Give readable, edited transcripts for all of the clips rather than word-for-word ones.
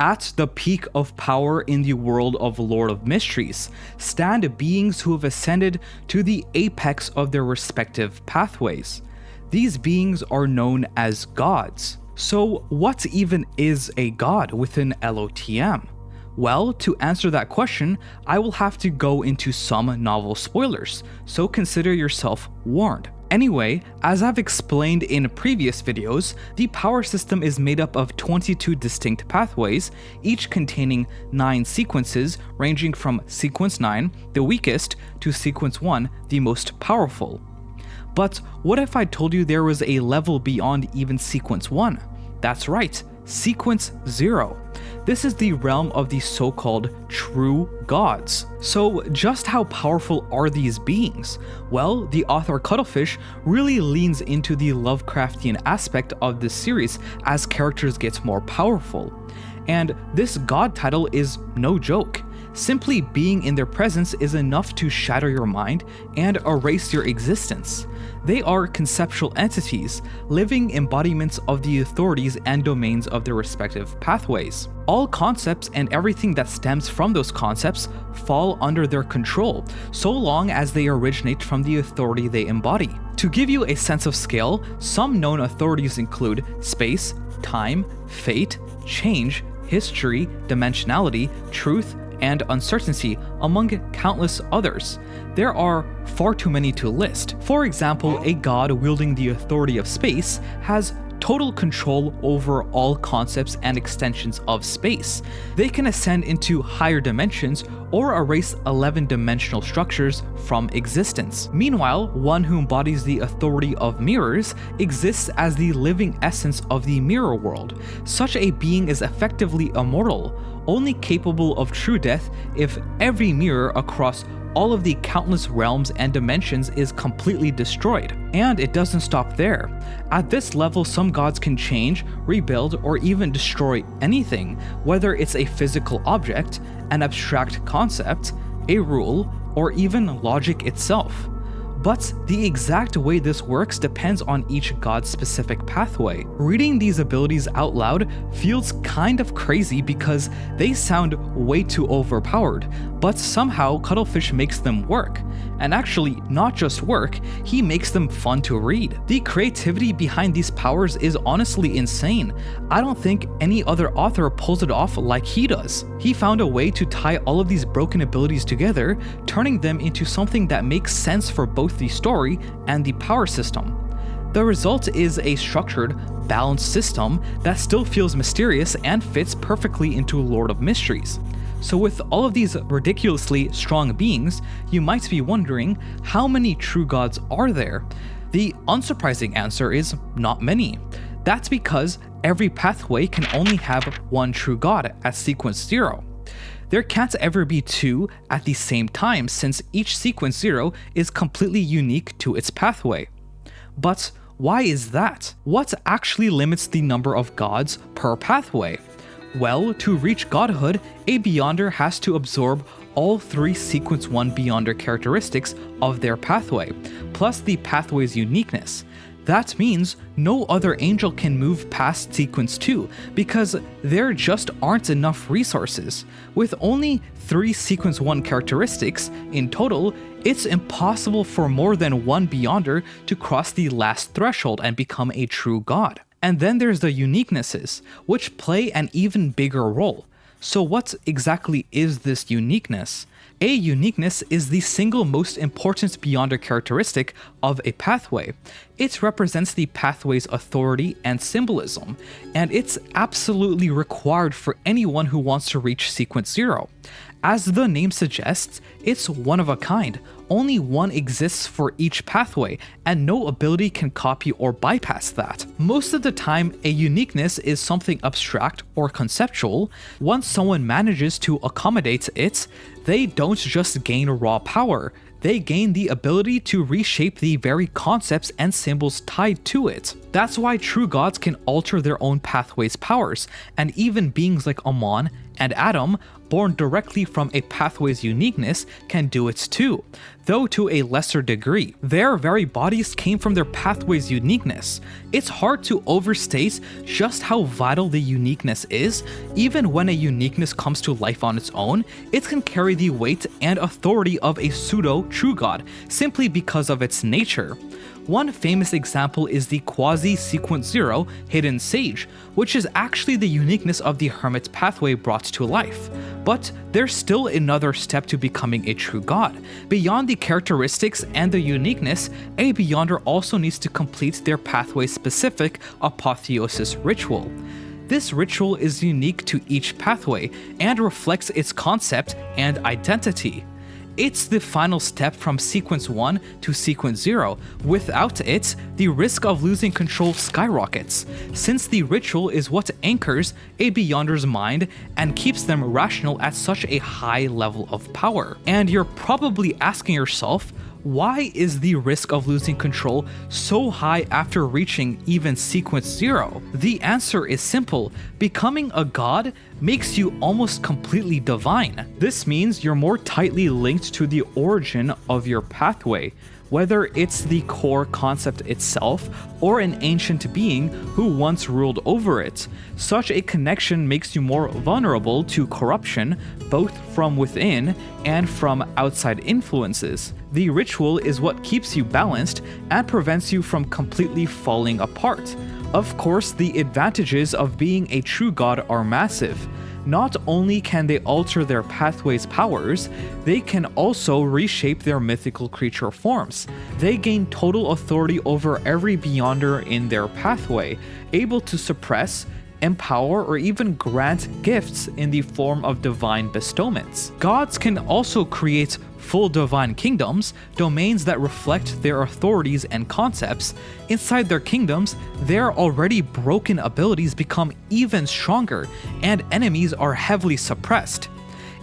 At the peak of power in the world of Lord of Mysteries, stand beings who have ascended to the apex of their respective pathways. These beings are known as gods. So what even is a god within LOTM? Well, to answer that question, I will have to go into some novel spoilers, so consider yourself warned. Anyway, as I've explained in previous videos, the power system is made up of 22 distinct pathways, each containing 9 sequences ranging from sequence 9, the weakest, to sequence 1, the most powerful. But what if I told you there was a level beyond even sequence 1? That's right, sequence 0. This is the realm of the so-called true gods. So just how powerful are these beings? Well, the author Cuttlefish really leans into the Lovecraftian aspect of this series as characters get more powerful. And this god title is no joke. Simply being in their presence is enough to shatter your mind and erase your existence. They are conceptual entities, living embodiments of the authorities and domains of their respective pathways. All concepts and everything that stems from those concepts fall under their control, so long as they originate from the authority they embody. To give you a sense of scale, some known authorities include space, time, fate, change, history, dimensionality, truth, and uncertainty, among countless others. There are far too many to list. For example, a god wielding the authority of space has total control over all concepts and extensions of space. They can ascend into higher dimensions or erase 11-dimensional structures from existence. Meanwhile, one who embodies the authority of mirrors exists as the living essence of the mirror world. Such a being is effectively immortal, only capable of true death if every mirror across all of the countless realms and dimensions is completely destroyed. And it doesn't stop there. At this level, some gods can change, rebuild, or even destroy anything, whether it's a physical object, an abstract concept, a rule, or even logic itself. But the exact way this works depends on each god's specific pathway. Reading these abilities out loud feels kind of crazy because they sound way too overpowered, but somehow Cuttlefish makes them work. And actually, not just work, he makes them fun to read. The creativity behind these powers is honestly insane. I don't think any other author pulls it off like he does. He found a way to tie all of these broken abilities together, turning them into something that makes sense for both the story and the power system. The result is a structured, balanced system that still feels mysterious and fits perfectly into Lord of Mysteries. So with all of these ridiculously strong beings, you might be wondering, how many true gods are there? The unsurprising answer is not many. That's because every pathway can only have one true god at sequence 0. There can't ever be two at the same time since each sequence 0 is completely unique to its pathway. But why is that? What actually limits the number of gods per pathway? Well, to reach Godhood, a Beyonder has to absorb all 3 sequence 1 Beyonder characteristics of their pathway, plus the pathway's uniqueness. That means no other angel can move past sequence 2 because there just aren't enough resources. With only 3 sequence 1 characteristics in total, it's impossible for more than one Beyonder to cross the last threshold and become a true god. And then there's the uniquenesses, which play an even bigger role. So what exactly is this uniqueness? A uniqueness is the single most important Beyonder characteristic of a pathway. It represents the pathway's authority and symbolism, and it's absolutely required for anyone who wants to reach sequence 0. As the name suggests, it's one of a kind. Only one exists for each pathway, and no ability can copy or bypass that. Most of the time, a uniqueness is something abstract or conceptual. Once someone manages to accommodate it, they don't just gain raw power, they gain the ability to reshape the very concepts and symbols tied to it. That's why true gods can alter their own pathway's powers, and even beings like Amon and Adam, born directly from a pathway's uniqueness, can do it too, though to a lesser degree. Their very bodies came from their pathway's uniqueness. It's hard to overstate just how vital the uniqueness is. Even when a uniqueness comes to life on its own, it can carry the weight and authority of a pseudo-true god, simply because of its nature. One famous example is the quasi-sequence 0 hidden sage, which is actually the uniqueness of the hermit's pathway brought to life. But there's still another step to becoming a true god. Beyond the characteristics and the uniqueness, a Beyonder also needs to complete their pathway-specific Apotheosis Ritual. This ritual is unique to each pathway and reflects its concept and identity. It's the final step from sequence 1 to sequence 0. Without it, the risk of losing control skyrockets, since the ritual is what anchors a Beyonder's mind and keeps them rational at such a high level of power. And you're probably asking yourself, why is the risk of losing control so high after reaching even sequence 0? The answer is simple. Becoming a god makes you almost completely divine. This means you're more tightly linked to the origin of your pathway, whether it's the core concept itself or an ancient being who once ruled over it. Such a connection makes you more vulnerable to corruption, both from within and from outside influences. The ritual is what keeps you balanced and prevents you from completely falling apart. Of course, the advantages of being a true god are massive. Not only can they alter their pathway's powers, they can also reshape their mythical creature forms. They gain total authority over every Beyonder in their pathway, able to suppress, empower, or even grant gifts in the form of divine bestowments. Gods can also create full divine kingdoms, domains that reflect their authorities and concepts. Inside their kingdoms, their already broken abilities become even stronger, and enemies are heavily suppressed.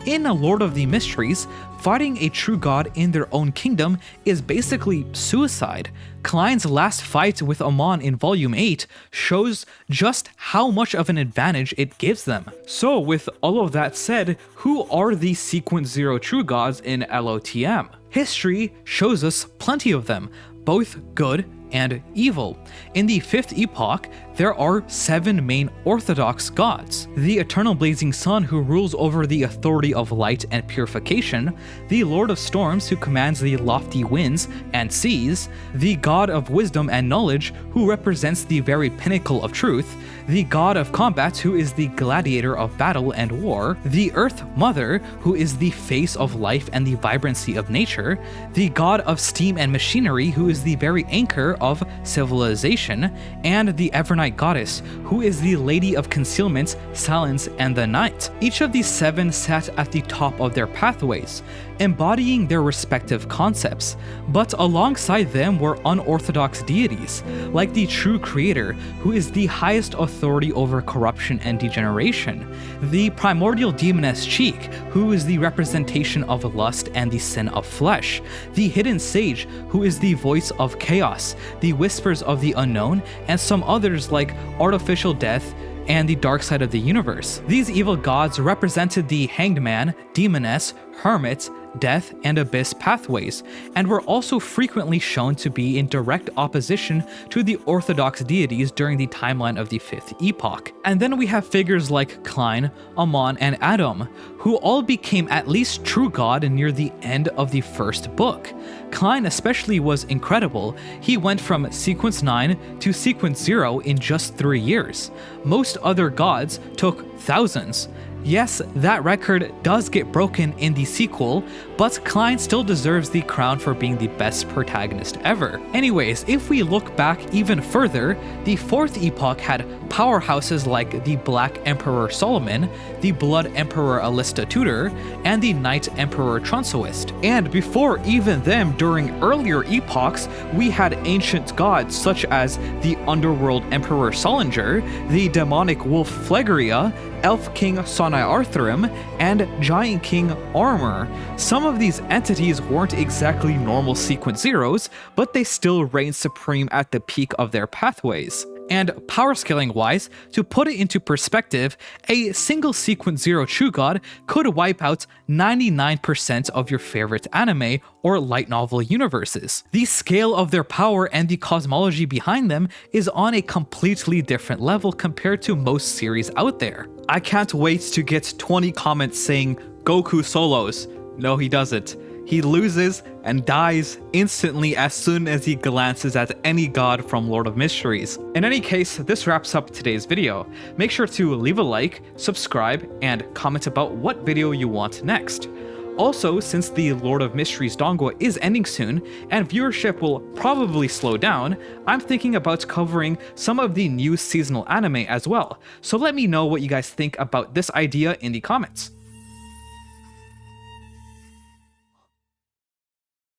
In A Lord of the Mysteries, fighting a true god in their own kingdom is basically suicide. Klein's last fight with Amon in Volume 8 shows just how much of an advantage it gives them. So with all of that said, who are the Sequence 0 true gods in LOTM? History shows us plenty of them, both good and evil. In the 5th epoch, there are 7 main Orthodox gods: the eternal blazing sun who rules over the authority of light and purification, the Lord of Storms who commands the lofty winds and seas, the god of wisdom and knowledge who represents the very pinnacle of truth, the god of combat who is the gladiator of battle and war, the Earth Mother who is the face of life and the vibrancy of nature, the god of steam and machinery who is the very anchor of civilization, and the Evernight goddess who is the lady of concealment, silence, and the night. Each of these 7 sat at the top of their pathways, embodying their respective concepts, but alongside them were unorthodox deities, like the true creator, who is the highest authority over corruption and degeneration, the primordial demoness Cheek, who is the representation of lust and the sin of flesh, the hidden sage, who is the voice of chaos, the whispers of the unknown, and some others like artificial death and the dark side of the universe. These evil gods represented the hanged man, demoness, hermit, death, and abyss pathways, and were also frequently shown to be in direct opposition to the Orthodox deities during the timeline of the 5th epoch. And then we have figures like Klein, Amon, and Adam, who all became at least true god near the end of the 1st book. Klein especially was incredible. He went from sequence 9 to sequence 0 in just 3 years. Most other gods took thousands. Yes, that record does get broken in the sequel, but Klein still deserves the crown for being the best protagonist ever. Anyways, if we look back even further, the 4th epoch had powerhouses like the Black Emperor Solomon, the Blood Emperor Alista Tudor, and the Night Emperor Trunsoist. And before even them, during earlier epochs, we had ancient gods such as the Underworld Emperor Solinger, the demonic wolf Phlegaria, Elf King Sonai Arthurim, and Giant King Armor. Some of these entities weren't exactly normal sequence zeros, but they still reigned supreme at the peak of their pathways. And power scaling wise, to put it into perspective, a single sequence 0 True God could wipe out 99% of your favorite anime or light novel universes. The scale of their power and the cosmology behind them is on a completely different level compared to most series out there. I can't wait to get 20 comments saying Goku solos. No, he doesn't. He loses and dies instantly as soon as he glances at any god from Lord of Mysteries. In any case, this wraps up today's video. Make sure to leave a like, subscribe, and comment about what video you want next. Also, since the Lord of Mysteries dongo is ending soon, and viewership will probably slow down, I'm thinking about covering some of the new seasonal anime as well, so let me know what you guys think about this idea in the comments.